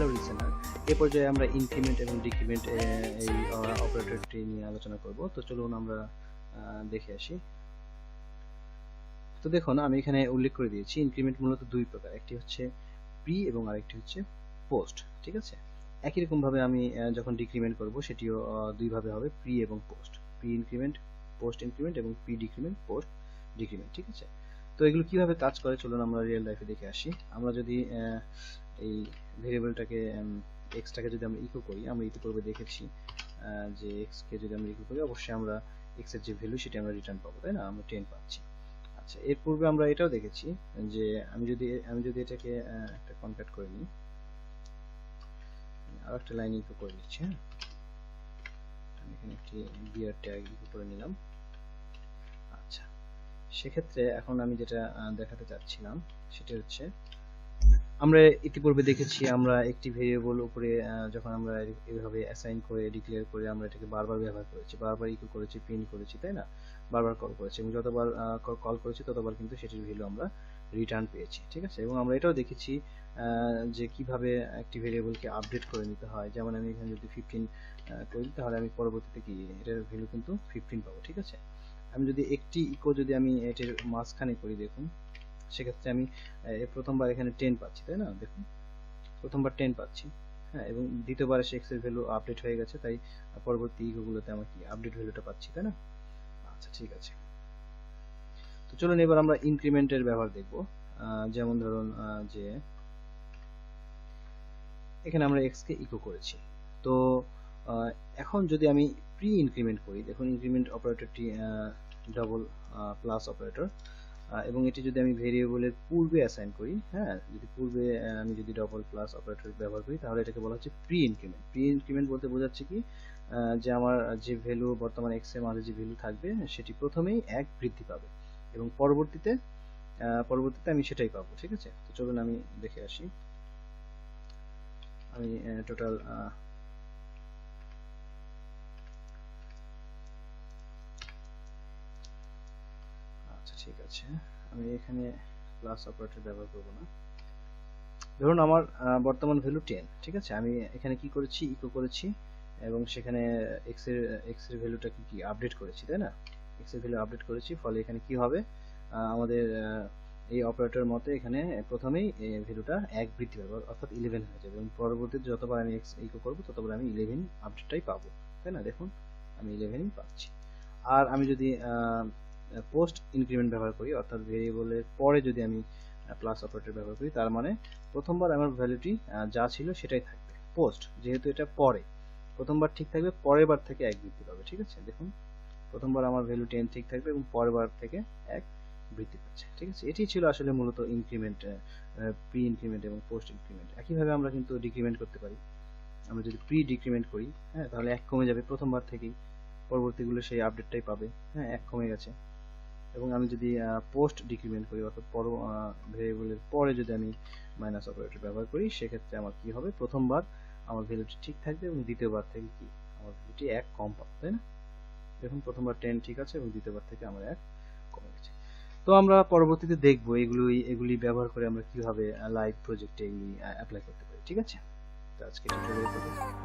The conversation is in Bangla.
হ্যালো লিসেনার, এ পর্যায়ে আমরা ইনক্রিমেন্ট এবং ডিক্রিমেন্ট এই অপারেটরটি নিয়ে আলোচনা করব। তো চলুন আমরা দেখে আসি। তো দেখুন, আমি এখানে উল্লেখ করে দিয়েছি ইনক্রিমেন্ট মূলত দুই প্রকার, একটি হচ্ছে প্রি এবং আরেকটি হচ্ছে পোস্ট। ঠিক আছে, একই রকম ভাবে আমি যখন ডিক্রিমেন্ট করব সেটিও দুই ভাবে হবে, প্রি এবং post. Pre increment, post increment এবং প্রি ডিক্রিমেন্ট, পোস্ট ডিক্রিমেন্ট। ঠিক আছে, তো এগুলো কিভাবে কাজ করে চলুন আমরা রিয়েল লাইফে দেখে আসি। আমরা যদি এই ভেরিয়েবলটাকে এক্সটাকে যদি আমরা ইকো করি, আমরা ইতিপূর্বে দেখেছি যে এক্সকে যদি আমরা ইকো করি অবশ্যই আমরা এক্স এর যে ভ্যালু সেটা আমরা রিটার্ন পাবো, তাই না? আমরা 10 পাচ্ছি। আচ্ছা, এর পূর্বে আমরা এটাও দেখেছি যে আমি যদি এটাকে একটা কনভার্ট করে নিই, আর একটা লাইন ইকো করে নিচ্ছি। হ্যাঁ, আমি এখানে একটি বিআর ট্যাগ ইকো করে নিলাম। আচ্ছা, সেক্ষেত্রে এখন আমি যেটা দেখাতে চাচ্ছিলাম সেটা হচ্ছে, আমরা ইতিপূর্বে দেখেছি আমরা একটি ভেরিয়েবল উপরে যখন আমরা এইভাবে অ্যাসাইন করে ডিক্লেয়ার করে আমরা এটাকে বারবার ব্যবহার করেছি, বারবার ইকো করেছি, প্রিন্ট করেছি, তাই না? বারবার কল করেছি এবং যতবার কল করেছি ততবার কিন্তু সেটির ভ্যালু আমরা রিটার্ন পেয়েছি। ঠিক আছে, এবং আমরা এটাও দেখেছি যে কিভাবে একটি ভেরিয়েবলকে আপডেট করে নিতে হয়। যেমন আমি এখানে যদি 15 করি তাহলে আমি পরবর্তীতে কি এটার ভ্যালু কিন্তু 15 পাবো। ঠিক আছে, আমি যদি একটি ইকো যদি আমি এটার মাঝখানে করি, দেখুন সেক্ষেত্রে আমি প্রথমবার এখানে 10 পাচ্ছি, তাই না? দেখুন প্রথমবার 10 পাচ্ছি, হ্যাঁ, এবং দ্বিতীয়বারে সে এক্স এর ভ্যালু আপডেট হয়ে গেছে, তাই পরবর্তী ইকোগুলোতে আমি কি আপডেট ভ্যালুটা পাচ্ছি, তাই না? আচ্ছা, ঠিক আছে, তো চলুন এবার আমরা ইনক্রিমেন্টের ব্যবহার দেখব। যেমন ধরুন যে এখানে আমরা এক্স কে ইকো করেছি, তো এখন যদি আমি প্রি ইনক্রিমেন্ট করি, দেখুন ইনক্রিমেন্ট অপারেটরটি ডবল প্লাস অপারেটর, এবং এটি যদি আমি ভেরিয়েবলের পূর্বে অ্যাসাইন করি, হ্যাঁ, যদি পূর্বে আমি যদি ডবল প্লাস অপারেটর ব্যবহার করি তাহলে এটাকে বলা হচ্ছে প্রি ইনক্রিমেন্ট। প্রি ইনক্রিমেন্ট বলতে বোঝাচ্ছে কি, যে আমার যে ভ্যালু বর্তমানে এক্স এর মাঝে যে ভ্যালু থাকবে সেটি প্রথমেই 1 বৃদ্ধি পাবে এবং পরবর্তীতে আমি সেটাই পাবো। ঠিক আছে, তো চলুন আমি দেখে আসি। আমি টোটাল আচ্ছা, ঠিক আছে, আমি এখানে প্লাস অপারেটর ব্যবহার করব না। ধরুন আমার বর্তমান ভ্যালু 10। ঠিক আছে, আমি এখানে কি করেছি, ইকো করেছি এবং সেখানে এক্স এর ভ্যালুটা কি আপডেট করেছি, তাই না? এক্স এর ভ্যালু আপডেট করেছি, ফলে এখানে কি হবে, আমাদের এই অপারেটর মতে এখানে প্রথমেই ভ্যালুটা 1 বৃদ্ধি পাবে, অর্থাৎ 11 হয়ে যাবে এবং পরবর্তীতে যতবার আমি এক্স ইকো করব ততবার আমি 11 আপডেটটাই পাবো, তাই না? দেখুন আমি 11ই পাচ্ছি। আর আমি যদি পোস্ট ইনক্রিমেন্ট ব্যবহার করি, অর্থাৎ ভেরিয়েবলের পরে যদি আমি প্লাস অপারেটর ব্যবহার করি, তার মানে প্রথমবার আমার ভ্যালুটি যা ছিল সেটাই থাকবে। পোস্ট যেহেতু এটা পরে, প্রথমবার ঠিক থাকবে, পরের বার থেকে 1 বৃদ্ধি পাবে। ঠিক আছে, দেখুন প্রথমবার আমার ভ্যালু 10 ঠিক থাকবে এবং পরের বার থেকে 1 বৃদ্ধি পাচ্ছে। ঠিক আছে, এটি ছিল আসলে মূলত ইনক্রিমেন্ট, প্রি ইনক্রিমেন্ট এবং পোস্ট ইনক্রিমেন্ট। একইভাবে আমরা কিন্তু ডিক্রিমেন্ট করতে পারি। আমরা যদি প্রি ডিক্রিমেন্ট করি, হ্যাঁ, তাহলে 1 কমে যাবে প্রথমবার থেকেই, পরবর্তীগুলো সেই আপডেটটাই পাবে, হ্যাঁ, 1 কমে গেছে। এবং আমি যদি পোস্ট ডিক্রিমেন্ট করি, অর্থাৎ ভেরিয়েবলের পরে যদি আমি মাইনাস অপারেটর ব্যবহার করি, সেক্ষেত্রে আমার কি হবে, প্রথমবার আমার ভ্যালুটি ঠিক থাকবে এবং দ্বিতীয়বার থেকে কি আমার ভ্যালুটি 1 কম পাবো, তাই না? দেখুন প্রথমবার 10 ঠিক আছে এবং দ্বিতীয়বার থেকে আমার 1 কমে গেছে। তো আমরা পরবর্তীতে দেখবো এগুলি ব্যবহার করে আমরা কিভাবে লাইভ প্রজেক্টে এগুলি অ্যাপ্লাই করতে পারি। ঠিক আছে, তো আজকে টিউটোরিয়াল